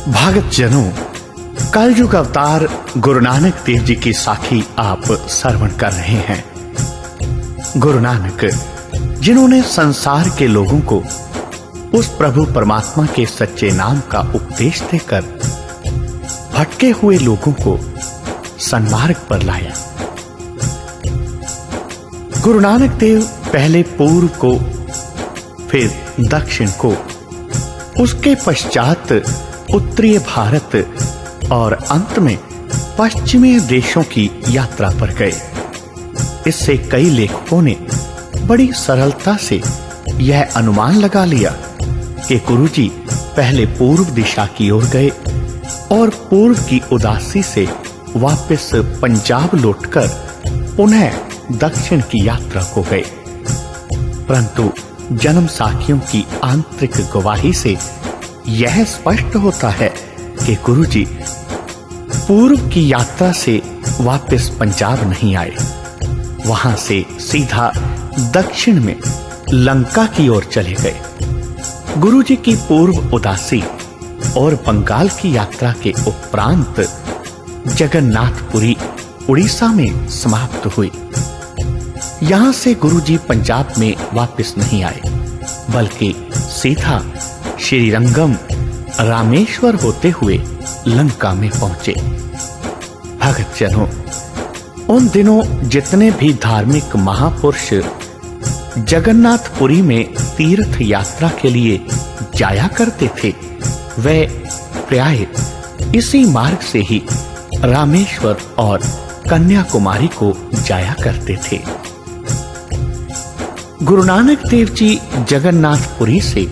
भगत जनों, कलयुग अवतार गुरु नानक देव जी की साखी आप श्रवण कर रहे हैं। गुरु नानक, जिन्होंने संसार के लोगों को उस प्रभु परमात्मा के सच्चे नाम का उपदेश देकर भटके हुए लोगों को सन्मार्ग पर लाया। गुरु नानक देव पहले पूर्व को, फिर दक्षिण को, उसके पश्चात उत्तरीय भारत और अंत में पश्चिमी देशों की यात्रा पर गए। इससे कई लेखकों ने बड़ी सरलता से यह अनुमान लगा लिया कि गुरुजी पहले पूर्व दिशा की ओर गए और पूर्व की उदासी से वापस पंजाब लौटकर पुनः दक्षिण की यात्रा को गए। परंतु जन्म साखियों की आंतरिक गवाही से यह स्पष्ट होता है कि गुरुजी पूर्व की यात्रा से वापस पंजाब नहीं आए। वहां से सीधा दक्षिण में लंका की ओर चले गए। गुरुजी की पूर्व उदासी और बंगाल की यात्रा के उपरांत जगन्नाथपुरी उड़ीसा में समाप्त हुई। यहां से गुरुजी पंजाब में वापस नहीं आए, बल्कि सीधा श्रीरंगम रामेश्वर होते हुए लंका में पहुंचे। भगत जनों, उन दिनों जितने भी धार्मिक महापुरुष जगन्नाथपुरी में तीर्थ यात्रा के लिए जाया करते थे, वे प्राय इसी मार्ग से ही रामेश्वर और कन्याकुमारी को जाया करते थे। गुरु नानक देव जी जगन्नाथपुरी से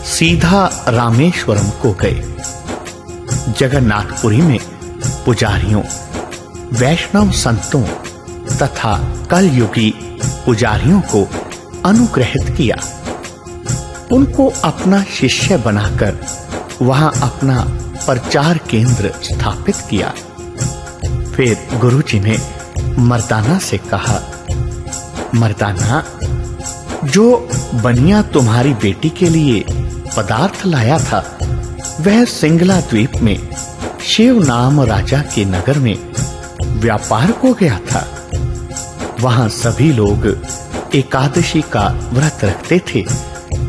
सीधा रामेश्वरम को गए। जगन्नाथपुरी में पुजारियों, वैष्णव संतों तथा कलयुगी पुजारियों को अनुग्रहित किया। उनको अपना शिष्य बनाकर वहां अपना प्रचार केंद्र स्थापित किया। फिर गुरुजी ने मर्दाना से कहा, मर्दाना, जो बनिया तुम्हारी बेटी के लिए पदार्थ लाया था, वह सिंगला द्वीप में शिव नाम राजा के नगर में व्यापार को गया था। वहां सभी लोग एकादशी का व्रत रखते थे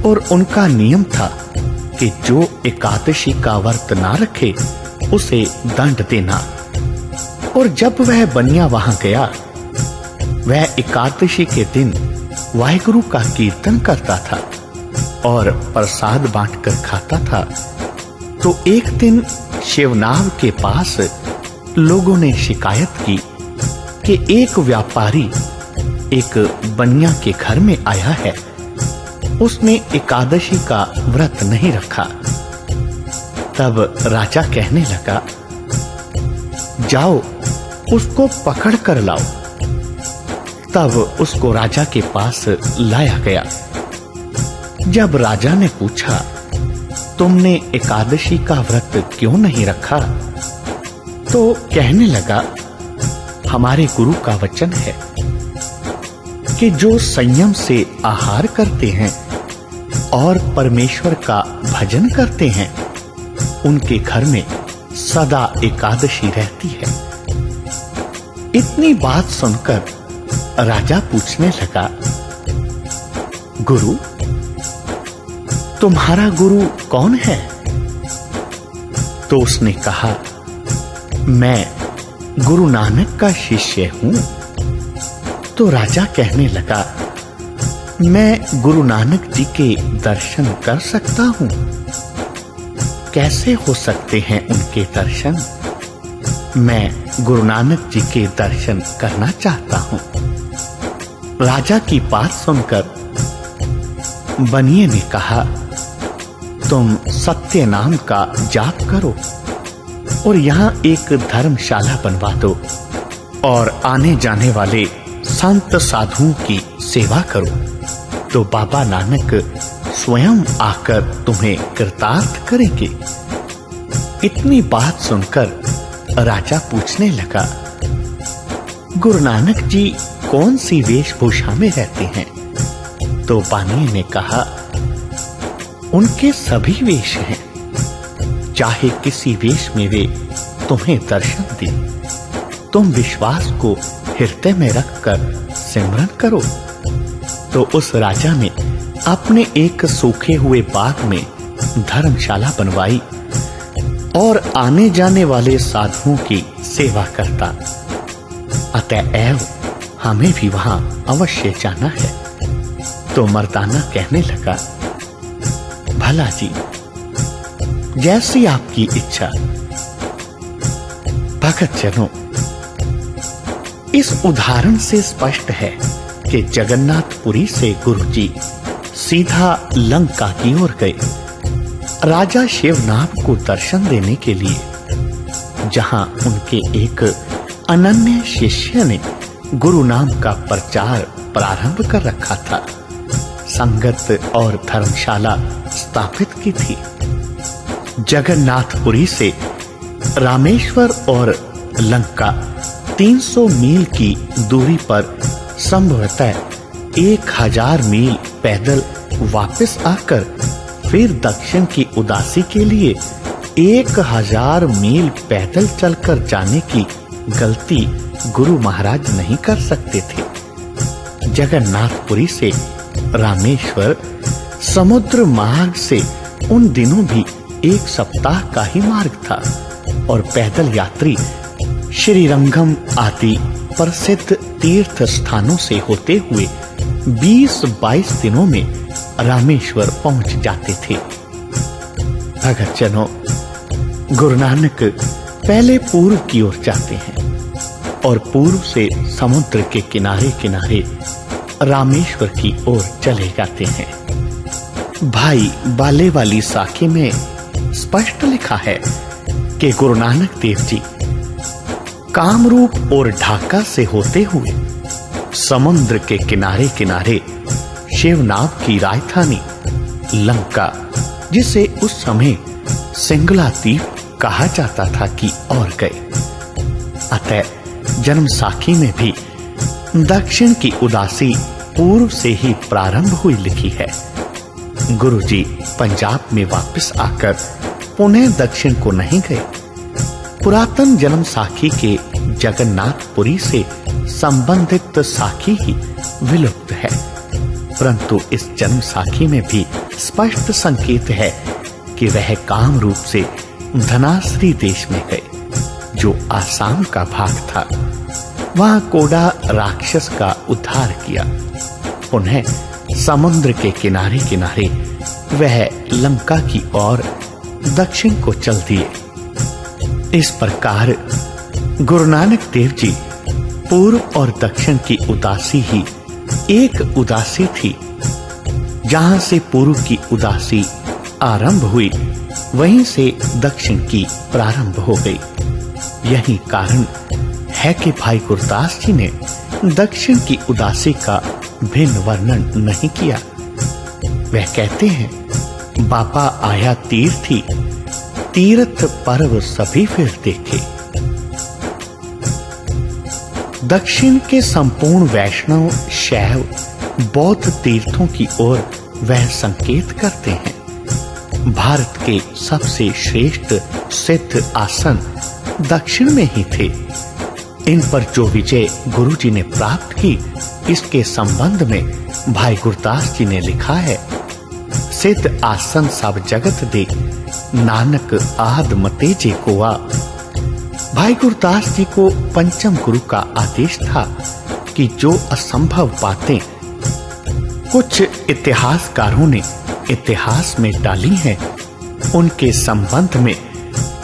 और उनका नियम था कि जो एकादशी का व्रत ना रखे उसे दंड देना। और जब वह बनिया वहां गया, वह एकादशी के दिन वाहिगुरु का कीर्तन करता था और प्रसाद बांटकर खाता था। तो एक दिन शिवनाव के पास लोगों ने शिकायत की कि एक व्यापारी एक बनिया के घर में आया है, उसने एकादशी का व्रत नहीं रखा। तब राजा कहने लगा, जाओ उसको पकड़ कर लाओ। तब उसको राजा के पास लाया गया। जब राजा ने पूछा, तुमने एकादशी का व्रत क्यों नहीं रखा, तो कहने लगा, हमारे गुरु का वचन है कि जो संयम से आहार करते हैं और परमेश्वर का भजन करते हैं, उनके घर में सदा एकादशी रहती है। इतनी बात सुनकर राजा पूछने लगा, गुरु, तुम्हारा गुरु कौन है? तो उसने कहा, मैं गुरु नानक का शिष्य हूं। तो राजा कहने लगा, मैं गुरु नानक जी के दर्शन कर सकता हूं। कैसे हो सकते हैं उनके दर्शन? मैं गुरु नानक जी के दर्शन करना चाहता हूं। राजा की बात सुनकर बनिए ने कहा, तुम सत्य नाम का जाप करो और यहाँ एक धर्मशाला बनवा दो और आने जाने वाले संत साधुओं की सेवा करो, तो बाबा नानक स्वयं आकर तुम्हें कृतार्थ करेंगे। इतनी बात सुनकर राजा पूछने लगा, गुरु नानक जी कौन सी वेशभूषा में रहते हैं? तो बानिए ने कहा, उनके सभी वेश हैं, चाहे किसी वेश में वे तुम्हें दर्शन दे, तुम विश्वास को हृदय में रखकर सिमरन करो। तो उस राजा ने अपने एक सूखे हुए बाग में धर्मशाला बनवाई और आने जाने वाले साधुओं की सेवा करता। अतएव हमें भी वहां अवश्य जाना है। तो मर्दाना कहने लगा, भला जी, जैसी आपकी इच्छा। भगत जनों, इस उदाहरण से स्पष्ट है कि जगन्नाथपुरी से गुरुजी सीधा लंका की ओर गए, राजा शिवनाथ को दर्शन देने के लिए, जहां उनके एक अनन्य शिष्य ने गुरु नाम का प्रचार प्रारंभ कर रखा था, संगत और धर्मशाला स्थापित की थी। जगन्नाथपुरी से रामेश्वर और लंका 300 मील की दूरी पर संभवतः 1000 मील पैदल वापस आकर फिर दक्षिण की उदासी के लिए 1000 मील पैदल चलकर जाने की गलती गुरु महाराज नहीं कर सकते थे। जगन्नाथपुरी से रामेश्वर समुद्र मार्ग से उन दिनों भी 1 सप्ताह का ही मार्ग था और पैदल यात्री श्रीरंगम आदि प्रसिद्ध तीर्थ स्थानों से होते हुए 20-22 दिनों में रामेश्वर पहुंच जाते थे। भगत जनों, गुरु नानक पहले पूर्व की ओर जाते हैं और पूर्व से समुद्र के किनारे किनारे रामेश्वर की ओर चले जाते हैं। भाई बाले वाली साखी में स्पष्ट लिखा है कि गुरु नानक देव जी कामरूप और ढाका से होते हुए समुद्र के किनारे किनारे शिवनाथ की राजधानी लंका, जिसे उस समय सिंगला द्वीप कहा जाता था, की ओर गए। अतः जन्म साखी में भी दक्षिण की उदासी पूर्व से ही प्रारंभ हुई लिखी है। गुरुजी पंजाब में वापस आकर पुनः दक्षिण को नहीं गए। पुरातन जन्म साखी के जगन्नाथपुरी से संबंधित साखी ही विलुप्त है, परंतु इस जन्म साखी में भी स्पष्ट संकेत है कि वह काम रूप से धनाश्री देश में गए, जो आसाम का भाग था। वहां कोडा राक्षस का उद्धार किया। पुनः समुद्र के किनारे किनारे वह लंका की ओर दक्षिण को चल दिए। इस प्रकार गुरु नानक देव जी पूर्व और दक्षिण की उदासी ही एक उदासी थी। जहां से पूर्व की उदासी आरंभ हुई, वहीं से दक्षिण की प्रारंभ हो गई। यही कारण है कि भाई गुरदास जी ने दक्षिण की उदासी का भिन्न वर्णन नहीं किया। वह कहते हैं, बाबा आया तीर्थी, तीर्थ पर्व सभी फिर देखे। दक्षिण के संपूर्ण वैष्णव, शैव, बौद्ध तीर्थों की ओर वह संकेत करते हैं। भारत के सबसे श्रेष्ठ सिद्ध आसन दक्षिण में ही थे। इन पर जो विजय गुरु जी ने प्राप्त की, इसके संबंध में भाई गुरदास जी ने लिखा है, सिद्ध आसन सब जगत दे, नानक आद मते जे कोआ। भाई गुरदास जी को पंचम गुरु का आदेश था कि जो असंभव बातें कुछ इतिहासकारों ने इतिहास में डाली हैं, उनके संबंध में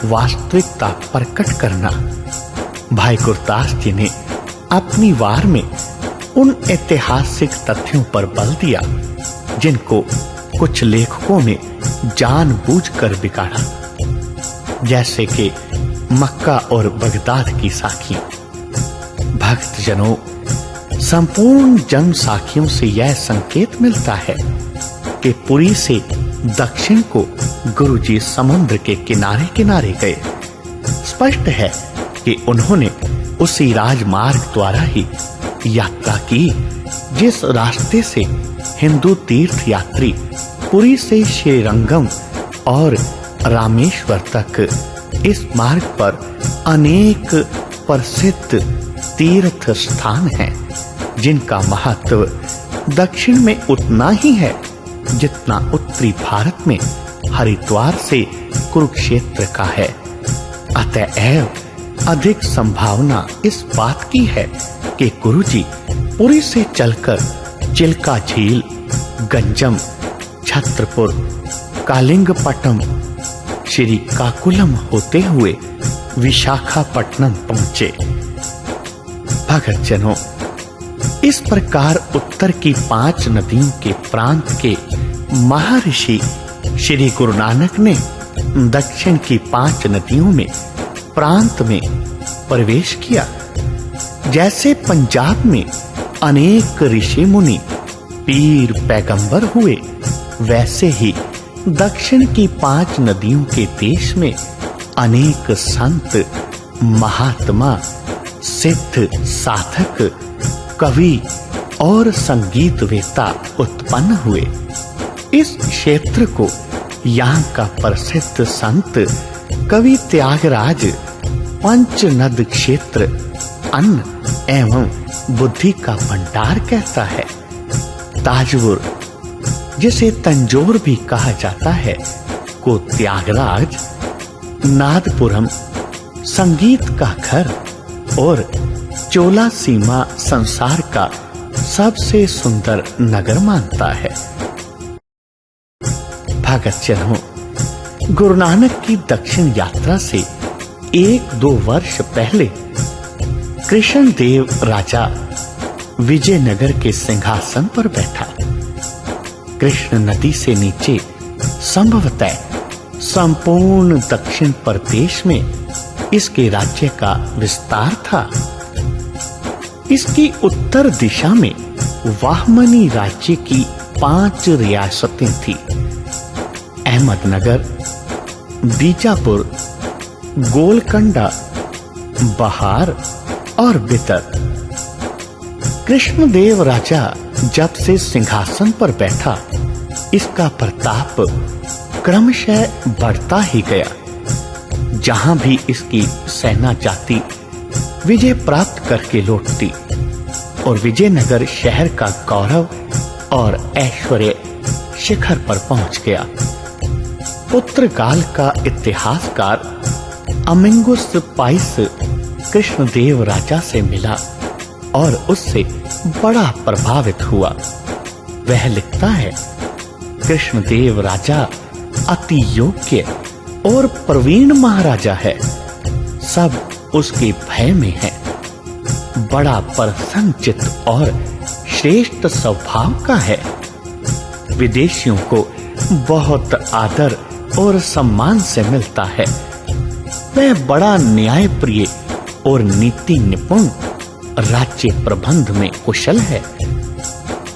वास्तविकता प्रकट करना। भाई गुरदास जी ने अपनी वार में उन ऐतिहासिक तथ्यों पर बल दिया जिनको कुछ लेखकों ने जानबूझकर बिगाड़ा, जैसे कि मक्का और बगदाद की साखी। भक्त जनों, संपूर्ण जन्म साखियों से यह संकेत मिलता है कि पुरी से दक्षिण को गुरुजी समुद्र के किनारे किनारे गए। स्पष्ट है कि उन्होंने उसी राजमार्ग द्वारा ही यात्रा की जिस रास्ते से हिंदू तीर्थ यात्री पुरी से श्रीरंगम और रामेश्वर तक इस मार्ग पर अनेक प्रसिद्ध तीर्थ स्थान हैं, जिनका महत्व दक्षिण में उतना ही है जितना उत्तरी भारत में हरिद्वार से कुरुक्षेत्र का है। अतएव अधिक संभावना इस बात की है कि गुरुजी पुरी से चलकर चिल्का झील, गंजम, छत्रपुर, कालिंगपट्टम, श्रीकाकुलम होते हुए विशाखापट्टनम पहुंचे। भक्तजनों, इस प्रकार उत्तर की 5 नदियों के प्रांत के महर्षि श्री गुरु नानक ने दक्षिण की 5 नदियों में प्रांत में प्रवेश किया। जैसे पंजाब में अनेक ऋषि मुनि, पीर, पैगंबर हुए, वैसे ही दक्षिण की 5 नदियों के देश में अनेक संत, महात्मा, सिद्ध, साधक, कवि और संगीतवेत्ता उत्पन्न हुए। इस क्षेत्र को यहाँ का प्रसिद्ध संत कवि त्यागराज पंचनद क्षेत्र अन्न एवं बुद्धि का भंडार कहता है। ताजपुर, जिसे तंजौर भी कहा जाता है, को त्यागराज, नादपुरम संगीत का घर और चोला सीमा संसार का सबसे सुंदर नगर मानता है। भक्तजनों, गुरु नानक की दक्षिण यात्रा से 1-2 वर्ष पहले कृष्णदेव राजा विजयनगर के सिंहासन पर बैठा। कृष्ण नदी से नीचे संभवतः संपूर्ण दक्षिण प्रदेश में इसके राज्य का विस्तार था। इसकी उत्तर दिशा में वाहमनी राज्य की 5 रियासतें थी: अहमदनगर, बीजापुर, गोलकंडा, बहार और बिदर। कृष्णदेव राजा जब से सिंहासन पर बैठा, इसका प्रताप क्रमशः बढ़ता ही गया। जहां भी इसकी सेना जाती, विजय प्राप्त करके लौटती और विजयनगर शहर का गौरव और ऐश्वर्य शिखर पर पहुंच गया। पुर्तगाल का इतिहासकार अमिंगुस पाइस कृष्णदेव राजा से मिला और उससे बड़ा प्रभावित हुआ। वह लिखता है, कृष्णदेव राजा अति योग्य और प्रवीण महाराजा है। सब उसके भय में है। बड़ा प्रसन्नचित्त और श्रेष्ठ स्वभाव का है। विदेशियों को बहुत आदर और सम्मान से मिलता है। वह बड़ा न्यायप्रिय और नीति निपुण, राज्य प्रबंध में कुशल है,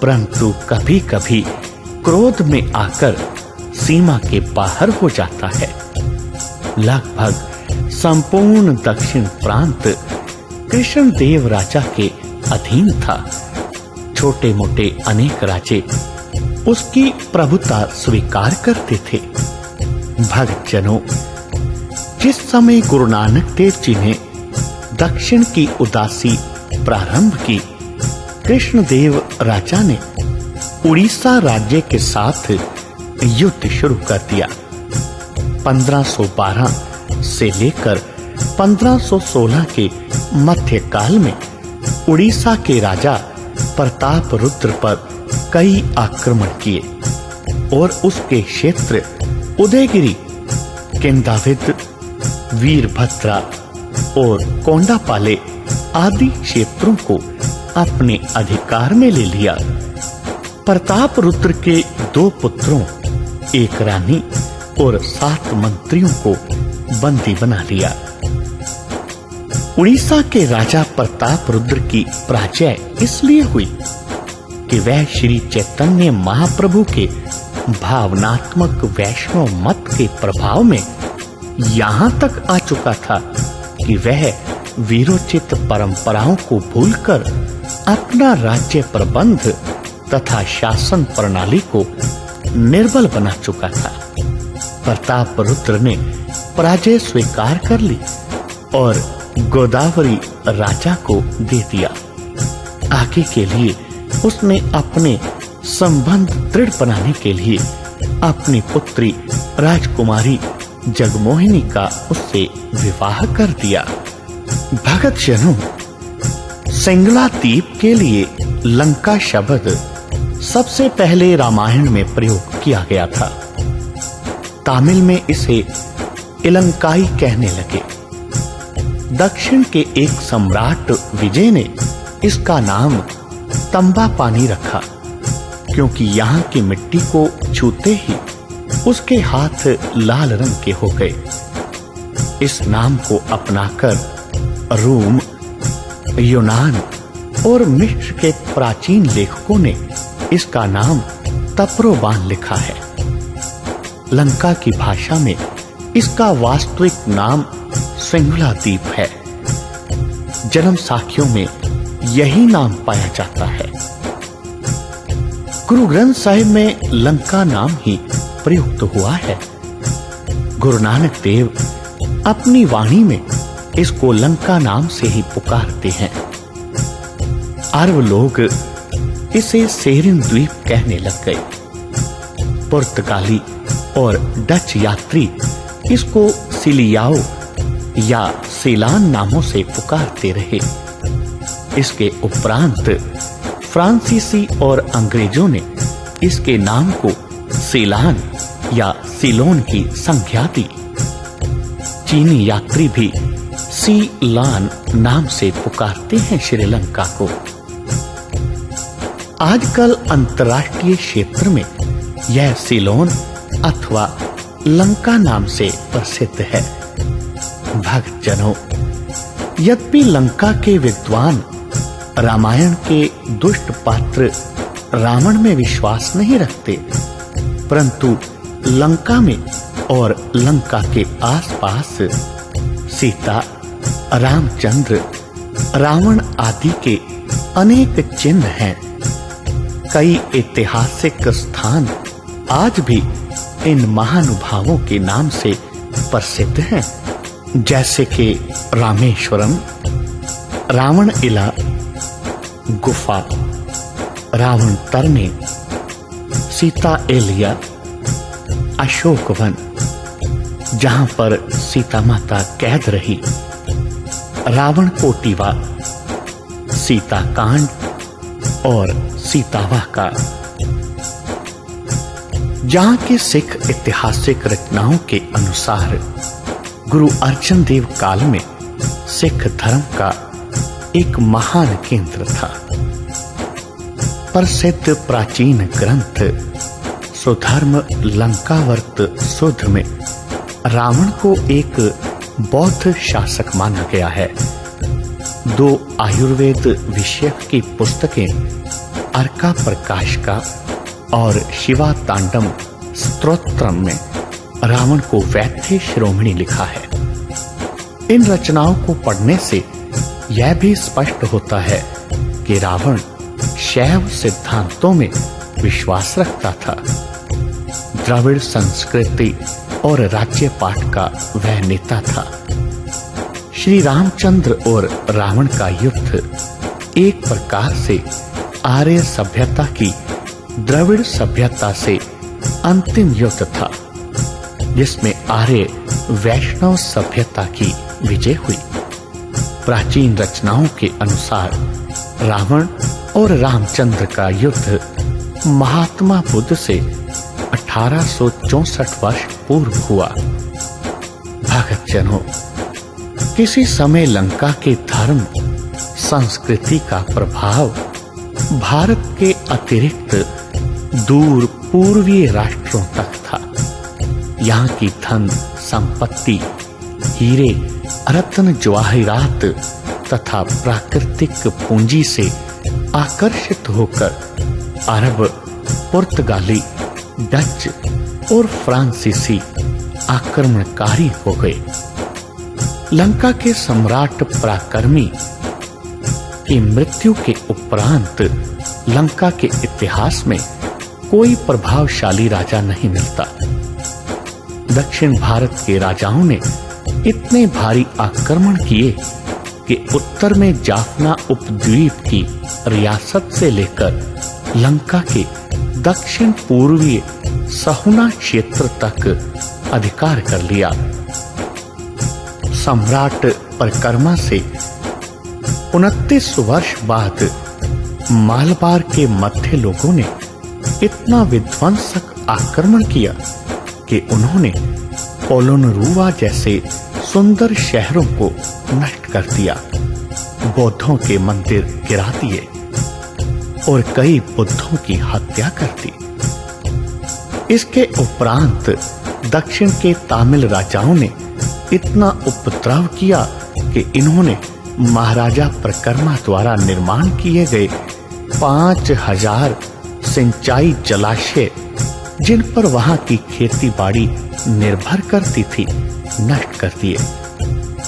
परंतु कभी-कभी क्रोध में आकर सीमा के बाहर हो जाता है। लगभग संपूर्ण दक्षिण प्रांत कृष्णदेव राजा के अधीन था। छोटे मोटे अनेक राजे उसकी प्रभुता स्वीकार करते थे। भक्तजनों, जिस समय गुरु नानक देव जी ने दक्षिण की उदासी प्रारंभ की, कृष्णदेव राजा ने उड़ीसा राज्य के साथ युद्ध शुरू कर दिया। 1512 से लेकर 1516 के मध्यकाल में उड़ीसा के राजा प्रताप रुद्र पर कई आक्रमण किए और उसके क्षेत्र उदयगिरी, केंदाविद, वीरभद्रा और कोंडापाले आदि क्षेत्रों को अपने अधिकार में ले लिया। प्रताप रुद्र के 2 पुत्रों, एक रानी और 7 मंत्रियों को बंदी बना लिया। उड़ीसा के राजा प्रताप रुद्र की पराजय इसलिए हुई कि वह श्री चैतन्य महाप्रभु के भावनात्मक वैष्णव मत के प्रभाव में यहाँ तक आ चुका था कि वह वीरोचित परंपराओं को भूलकर अपना राज्य प्रबंध तथा शासन प्रणाली को निर्बल बना चुका था। प्रतापरुद्र ने पराजय स्वीकार कर ली और गोदावरी राजा को दे दिया। आगे के लिए उसने अपने संबंध दृढ़ बनाने के लिए अपनी पुत्री राजकुमारी जगमोहिनी का उससे विवाह कर दिया। भगत जनों, सिंगला द्वीप के लिए लंका शब्द सबसे पहले रामायण में प्रयोग किया गया था। तमिल में इसे इलंकाई कहने लगे। दक्षिण के एक सम्राट विजय ने इसका नाम तंबापानी रखा, क्योंकि यहाँ की मिट्टी को छूते ही उसके हाथ लाल रंग के हो गए। इस नाम को अपनाकर रोम, यूनान और मिस्र के प्राचीन लेखकों ने इसका नाम तप्रोबान लिखा है। लंका की भाषा में इसका वास्तविक नाम सिंगला द्वीप है। जन्म साखियों में यही नाम पाया जाता है। गुरु ग्रंथ साहिब में लंका नाम ही प्रयुक्त हुआ है। गुरु नानक देव अपनी वाणी में इसको लंका नाम से ही पुकारते हैं। अरब लोग इसे सेरिन द्वीप कहने लग गए। पुर्तगाली और डच यात्री इसको सिलियाओ या सीलान नामों से पुकारते रहे। इसके उपरांत फ्रांसीसी और अंग्रेजों ने इसके नाम को सीलान या सीलोन की संज्ञा दी। चीनी यात्री भी सीलान नाम से पुकारते हैं श्रीलंका को। आजकल अंतर्राष्ट्रीय क्षेत्र में यह सीलोन अथवा लंका नाम से प्रसिद्ध है। भक्त जनों, यद्यपि लंका के विद्वान रामायण के दुष्ट पात्र रावण में विश्वास नहीं रखते, परंतु लंका में और लंका के आसपास सीता, रामचंद्र, रावण आदि के अनेक चिन्ह हैं। कई ऐतिहासिक स्थान आज भी इन महानुभावों के नाम से प्रसिद्ध हैं, जैसे कि रामेश्वरम, रावण इला गुफा, रावण तरने, सीता एलिया, अशोक वन जहां पर सीता माता कैद रही, रावण कोटिवा, सीता कांड और सीतावाका। जहां के सिख ऐतिहासिक रचनाओं के अनुसार गुरु अर्जन देव काल में सिख धर्म का एक महान केंद्र था। प्रसिद्ध प्राचीन ग्रंथ सुधर्म लंकावर्त सुध में रावण को एक बौद्ध शासक माना गया है। 2 आयुर्वेद विषय की पुस्तकें अर्का प्रकाश का और शिवा तांडम स्तोत्रम में रावण को वैद्य शिरोमणि लिखा है। इन रचनाओं को पढ़ने से यह भी स्पष्ट होता है कि रावण शैव सिद्धांतों में विश्वास रखता था। द्रविड़ संस्कृति और राज्य पाठ का वह नेता था। श्री रामचंद्र और रावण का युद्ध एक प्रकार से आर्य सभ्यता की द्रविड़ सभ्यता से अंतिम युद्ध था, जिसमें आर्य वैष्णव सभ्यता की विजय हुई। प्राचीन रचनाओं के अनुसार रावण और रामचंद्र का युद्ध महात्मा बुद्ध से 1864 वर्ष पूर्व हुआ। भगत जनों, किसी समय लंका के धर्म संस्कृति का प्रभाव भारत के अतिरिक्त दूर पूर्वीय राष्ट्रों तक था। यहाँ की धन संपत्ति, हीरे, रत्न जवाहिरात तथा प्राकृतिक पूंजी से आकर्षित होकर अरब, पुर्तगाली, डच और फ्रांसीसी आक्रमणकारी हो गए। लंका के सम्राट पराक्रमी की मृत्यु के उपरांत लंका के इतिहास में कोई प्रभावशाली राजा नहीं मिलता। दक्षिण भारत के राजाओं ने इतने भारी आक्रमण किए कि उत्तर में जाफना उपद्वीप की रियासत से लेकर लंका के दक्षिण पूर्वीय सहुना क्षेत्र तक अधिकार कर लिया। सम्राट परकर्मा से 29 वर्ष बाद मालबार के मध्य लोगों ने इतना विध्वंसक आक्रमण किया कि उन्होंने पोलोनरुवा जैसे सुंदर शहरों को नष्ट कर दिया, बौद्धों के मंदिर गिरा दिए और कई बुद्धों की हत्या कर दी। इसके उपरांत दक्षिण के तमिल राजाओं ने इतना उपद्रव किया कि इन्होंने महाराजा प्रकर्मा द्वारा निर्माण किए गए 5000 सिंचाई जलाशय, जिन पर वहां की खेती बाड़ी निर्भर करती थी, नष्ट कर दिए।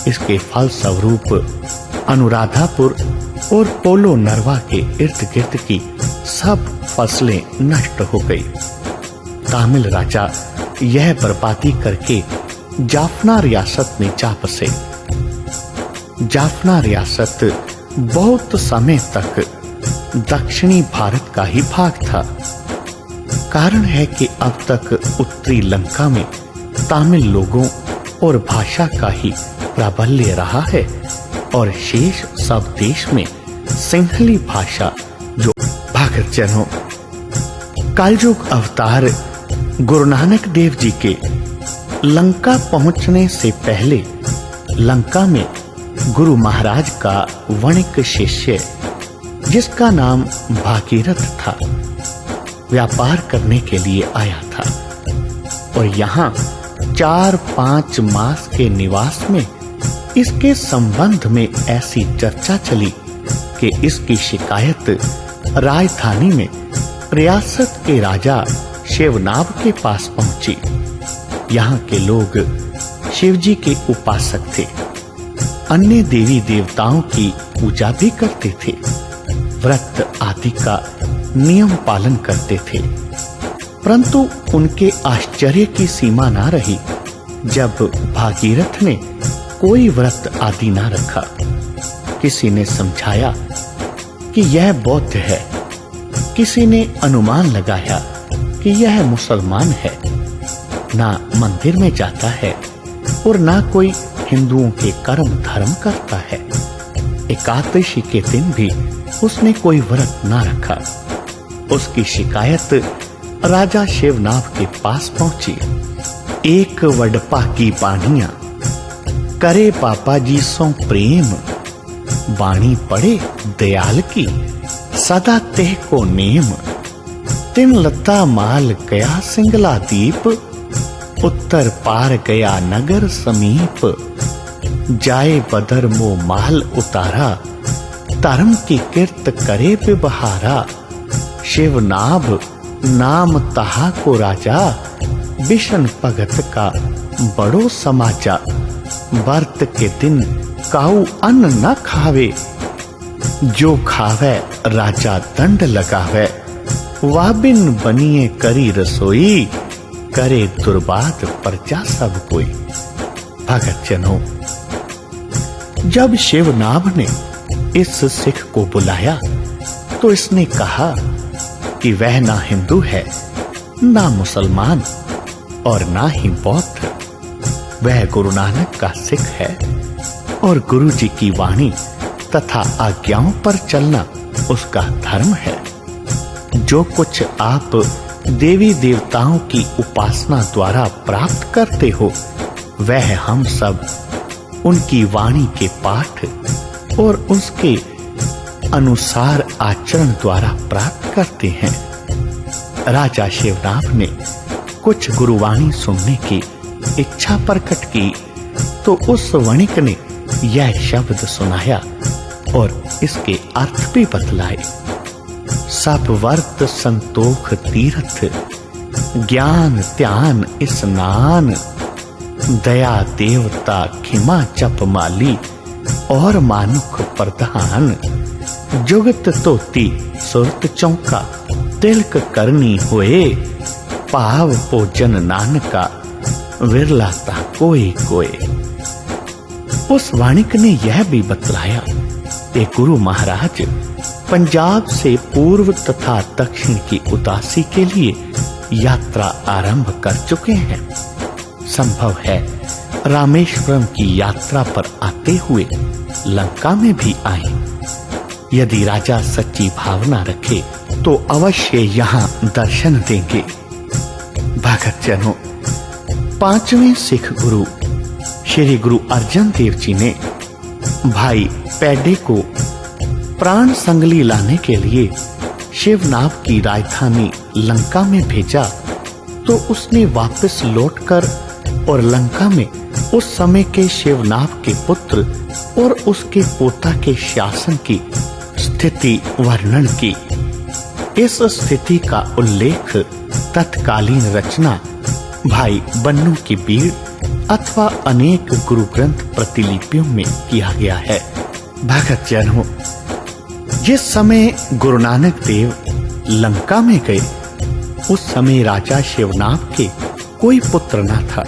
इसके फलस्वरूप अनुराधापुर और पोलो नरवा के इर्द गिर्द की सब फसलें नष्ट हो गई। तमिल राजा यह बर्बादी करके जाफना रियासत में जा बसे। जाफना रियासत बहुत समय तक दक्षिणी भारत का ही भाग था। कारण है कि अब तक उत्तरी लंका में तमिल लोगों और भाषा का ही प्राबल्य रहा है और शेष सब देश में सिंहली भाषा जो भक्तजनों। कलयुग अवतार गुरु नानक देव जी के लंका पहुंचने से पहले लंका में गुरु महाराज का वणिक शिष्य, जिसका नाम भागीरथ था, व्यापार करने के लिए आया था और यहाँ 4-5 मास के निवास में इसके संबंध में ऐसी चर्चा चली कि इसकी शिकायत राजधानी में रियासत के राजा शिवनाभ के पास पहुंची। यहाँ के लोग शिव जी के उपासक थे, अन्य देवी देवताओं की पूजा भी करते थे, व्रत आदि का नियम पालन करते थे। परंतु उनके आश्चर्य की सीमा ना रही जब भागीरथ ने कोई व्रत आदि ना रखा। किसी ने समझाया कि यह बौद्ध है, किसी ने अनुमान लगाया कि यह मुसलमान है, ना मंदिर में जाता है और ना कोई हिंदुओं के कर्म धर्म करता है। एकादशी के दिन भी उसने कोई व्रत ना रखा। उसकी शिकायत राजा शिवनाभ के पास पहुंची। एक वडपा की बाणियां करे पापा जी सो प्रेम, बाणी पड़े दयाल की सदा तेह को नेम। तिन लता माल गया सिंगला दीप, उत्तर पार गया नगर समीप। जाए बदर मो माल उतारा, धर्म की किरत करे बिबहारा। शिवनाभ नाम तहा को राजा, विशन भगत का बड़ो समाजा। व्रत के दिन काऊ अन्न न खावे, जो खावे राजा दंड लगावे। वाबिन बनिए करी रसोई, करे दुर्बाद प्रजा सब कोई। भगत जनों, जब शिवनाभ ने इस सिख को बुलाया तो इसने कहा कि वह ना हिंदू है, ना मुसलमान और ना ही बौद्ध। वह गुरु नानक का सिख है और गुरु जी की वाणी तथा आज्ञाओं पर चलना उसका धर्म है। जो कुछ आप देवी देवताओं की उपासना द्वारा प्राप्त करते हो, वह हम सब उनकी वाणी के पाठ और उसके अनुसार आचरण द्वारा प्राप्त करते हैं। राजा शिवनाभ ने कुछ गुरुवाणी सुनने की इच्छा प्रकट की तो उस वणिक ने यह शब्द सुनाया और इसके अर्थ भी बतलाए। सब वर्त संतोख तीर्थ, ज्ञान ध्यान स्नान। दया देवता खिमा जप माली, और मानुख प्रधान। जुगत तोती सुरत चौका, तिलक करनी होए। पाव भोजन नानका, विरला ता कोई कोय। उस वाणिक ने यह भी बतलाया कि गुरु महाराज पंजाब से पूर्व तथा दक्षिण की उदासी के लिए यात्रा आरंभ कर चुके हैं। संभव है रामेश्वरम की यात्रा पर आते हुए लंका में भी आए। यदि राजा सच्ची भावना रखे तो अवश्य यहाँ दर्शन देंगे। भगतजनों, 5वें सिख गुरु श्री गुरु अर्जन देव जी ने भाई पैडे को प्राण संगली लाने के लिए शिवनाभ की राजधानी लंका में भेजा तो उसने वापस लौटकर और लंका में उस समय के शिवनाभ के पुत्र और उसके पोता के शासन की स्थिति वर्णन की। इस स्थिति का उल्लेख तत्कालीन रचना भाई बन्नू की बीड़ अथवा अनेक गुरु ग्रंथ प्रतिलिपियों में किया गया है। भगतजनों, जिस समय गुरु नानक देव लंका में गए उस समय राजा शिवनाभ के कोई पुत्र न था।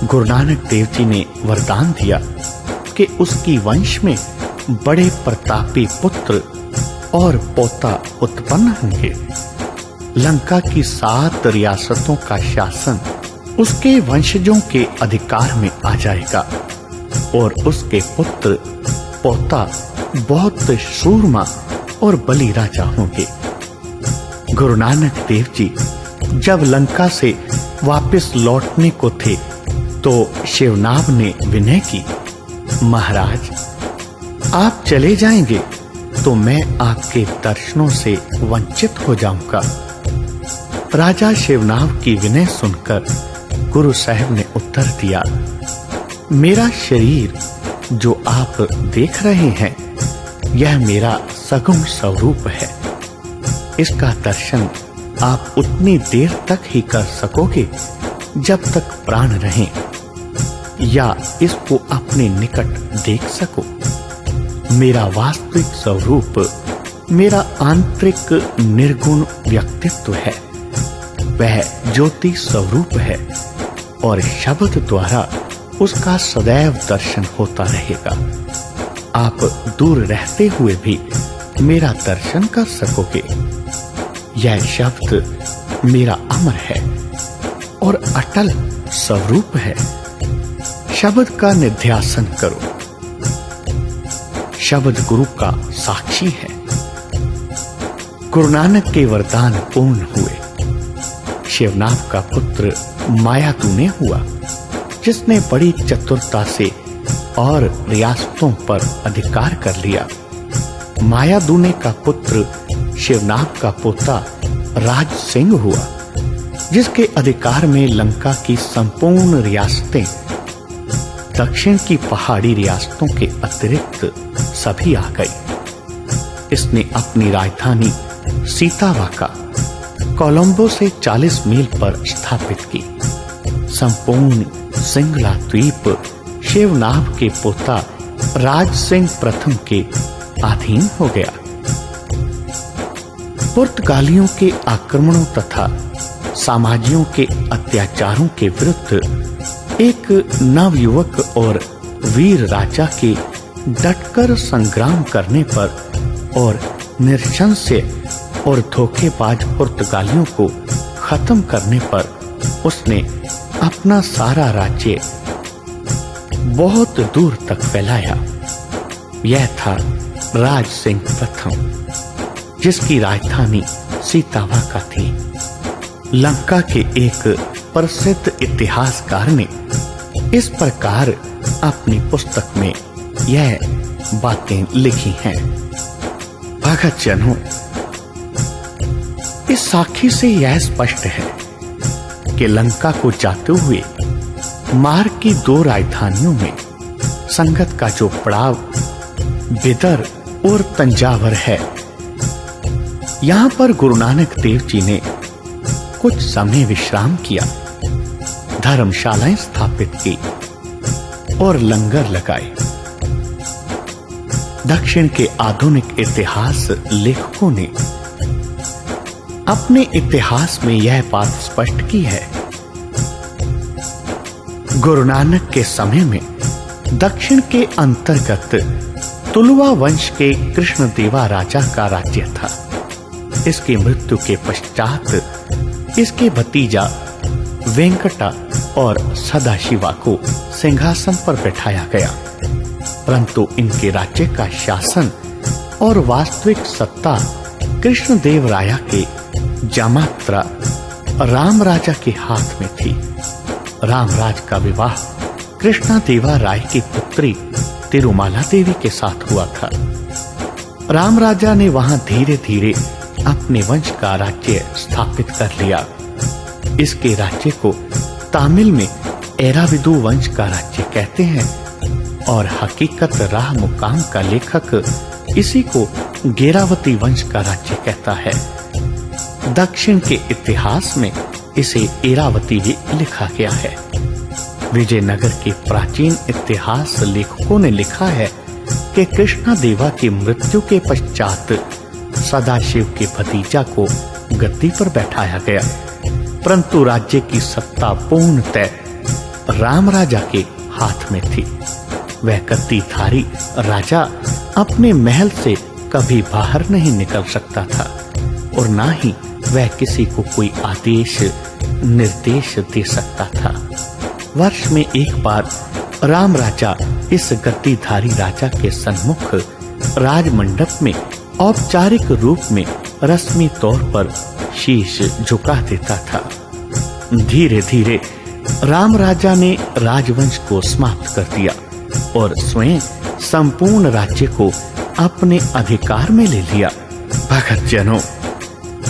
गुरु नानक देव जी ने वरदान दिया कि उसकी वंश में बड़े प्रतापी पुत्र और पोता उत्पन्न होंगे। लंका की 7 रियासतों का शासन उसके वंशजों के अधिकार में आ जाएगा और उसके पुत्र पोता बहुत सूरमा और बली राजा होंगे। गुरु नानक देव जी जब लंका से वापस लौटने को थे तो शिवनाभ ने विनय की, महाराज आप चले जाएंगे तो मैं आपके दर्शनों से वंचित हो जाऊंगा। राजा शिवनाभ की विनय सुनकर गुरु साहब ने उत्तर दिया, मेरा शरीर जो आप देख रहे हैं यह मेरा सगुण स्वरूप है। इसका दर्शन आप उतनी देर तक ही कर सकोगे जब तक प्राण रहें या इसको अपने निकट देख सको। मेरा वास्तविक स्वरूप मेरा आंतरिक निर्गुण व्यक्तित्व है, वह ज्योति स्वरूप है और शब्द द्वारा उसका सदैव दर्शन होता रहेगा। आप दूर रहते हुए भी मेरा दर्शन कर सकोगे। यह शब्द मेरा अमर है और अटल स्वरूप है। शब्द का निध्यासन करो। शब्द गुरु का साक्षी है। गुरु नानक के वरदान पूर्ण हुए। शिवनाभ का पुत्र मायादूने हुआ, जिसने बड़ी चतुरता से और रियासतों पर अधिकार कर लिया। मायादूने का पुत्र शिवनाभ का पोता राज सिंह हुआ, जिसके अधिकार में लंका की संपूर्ण रियासतें, दक्षिण की पहाड़ी रियासतों के अतिरिक्त सभी आ गई। इसने अपनी राजधानी सीतावाका कोलंबो से 40 मील पर स्थापित की। संपूर्ण सिंगला द्वीप शिवनाभ के पोता राज सिंह प्रथम के अधीन हो गया। पुर्तगालियों के आक्रमणों तथा सामाजियों के अत्याचारों के विरुद्ध एक नवयुवक और वीर राजा के डटकर संग्राम करने पर और निरशंस्य और धोखेबाज पुर्तगालियों को खत्म करने पर उसने अपना सारा राज्य बहुत दूर तक फैलाया। यह था राज सिंह प्रथम, जिसकी राजधानी सीतावाका थी। लंका के एक प्रसिद्ध इतिहासकार ने इस प्रकार अपनी पुस्तक में यह बातें लिखी हैं। भगतजनों, इस साखी से यह स्पष्ट है कि लंका को जाते हुए मार्ग की 2 राजधानियों में संगत का जो पड़ाव बिदर और तंजावर है, यहाँ पर गुरु नानक देव जी ने कुछ समय विश्राम किया, धर्मशालाएं स्थापित की और लंगर लगाए। दक्षिण के आधुनिक इतिहास लेखकों ने अपने इतिहास में यह बात स्पष्ट की है गुरु नानक के समय में दक्षिण के अंतर्गत तुलुवा वंश के कृष्णदेवा राजा का राज्य था। इसकी मृत्यु के पश्चात इसके भतीजा वेंकटा और सदाशिवा को सिंहासन पर बैठाया गया, परंतु इनके राज्य का शासन और वास्तविक सत्ता कृष्णदेव राया के जामात्रा राम राजा के हाथ में थी। रामराज का विवाह कृष्णदेवा राय की पुत्री तिरुमाला देवी के साथ हुआ था। राम राजा ने वहां धीरे धीरे अपने वंश का राज्य स्थापित कर लिया। इसके राज्य को तमिल में एराविदु वंश का राज्य कहते हैं और हकीकत राह मुकाम का लेखक इसी को गेरावती वंश का राज्य कहता है। दक्षिण के इतिहास में इसे एरावती भी लिखा गया है। विजयनगर के प्राचीन इतिहास लेखकों ने लिखा है कि कृष्णदेवा की मृत्यु के पश्चात सदाशिव के भतीजा को गद्दी पर बैठाया गया, परंतु राज्य की सत्ता पूर्णतः राम राजा के हाथ में थी। वह गद्दीधारी राजा अपने महल से कभी बाहर नहीं निकल सकता था और ना ही वह किसी को कोई आदेश निर्देश दे सकता था। वर्ष में एक बार राम राजा इस गद्दीधारी राजा के सम्मुख राजमंडप में औपचारिक रूप में रस्मी तौर पर शीश झुका देता था। धीरे धीरे राम राजा ने राजवंश को समाप्त कर दिया और स्वयं संपूर्ण राज्य को अपने अधिकार में ले लिया। भगत जनों,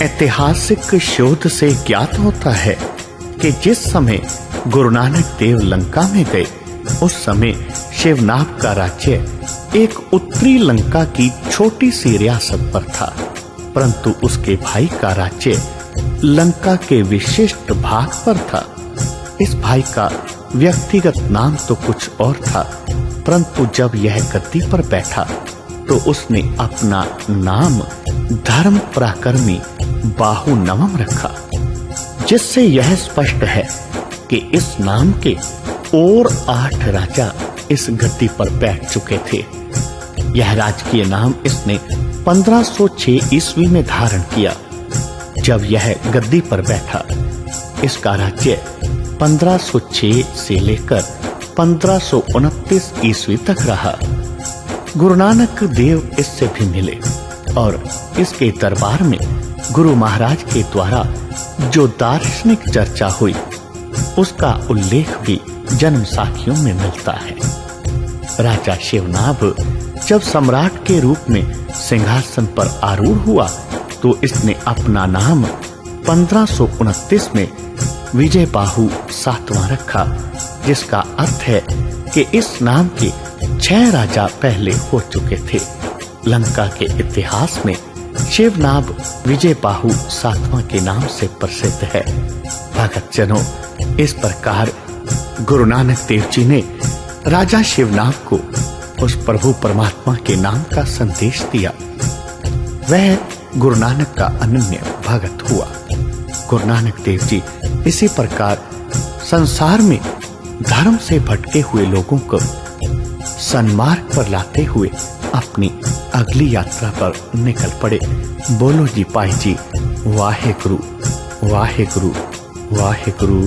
ऐतिहासिक शोध से ज्ञात होता है कि जिस समय गुरु नानक देव लंका में गए उस समय शिवनाभ का राज्य एक उत्तरी लंका की छोटी सी रियासत पर था, परंतु उसके भाई का राज्य लंका के विशिष्ट भाग पर था। इस भाई का व्यक्तिगत नाम तो कुछ और था, परंतु जब यह गद्दी पर बैठा तो उसने अपना नाम धर्म पराक्रमी बाहु नवम रखा, जिससे यह स्पष्ट है कि इस नाम के और 8 राजा इस गद्दी पर बैठ चुके थे। यह राजकीय नाम इसने 1506 ईस्वी में धारण किया। जब यह गद्दी पर बैठा, इसका राज्य 1506 से लेकर 1529 ईस्वी तक रहा। गुरु नानक देव इससे भी मिले और इसके दरबार में गुरु महाराज के द्वारा जो दार्शनिक चर्चा हुई उसका उल्लेख भी जन्म साखियों में मिलता है। राजा शिवनाभ जब सम्राट के रूप में सिंहासन पर आरूढ़ हुआ तो इसने अपना नाम 1529 में विजय बाहु 7वां रखा, जिसका अर्थ है कि इस नाम के 6 राजा पहले हो चुके थे। लंका के इतिहास में शिवनाभ विजय बाहु 7वां के नाम से प्रसिद्ध है। भगत जनों, इस प्रकार गुरु नानक देव जी ने राजा शिवनाभ को उस प्रभु परमात्मा के नाम का संदेश दिया। वह गुरु नानक का अनन्य भगत हुआ। गुरु नानक देव जी इसी प्रकार संसार में धर्म से भटके हुए लोगों को सन्मार्ग पर लाते हुए अपनी अगली यात्रा पर निकल पड़े। बोलो जी पाई जी, वाहे गुरु वाहे गुरु वाहे गुरु।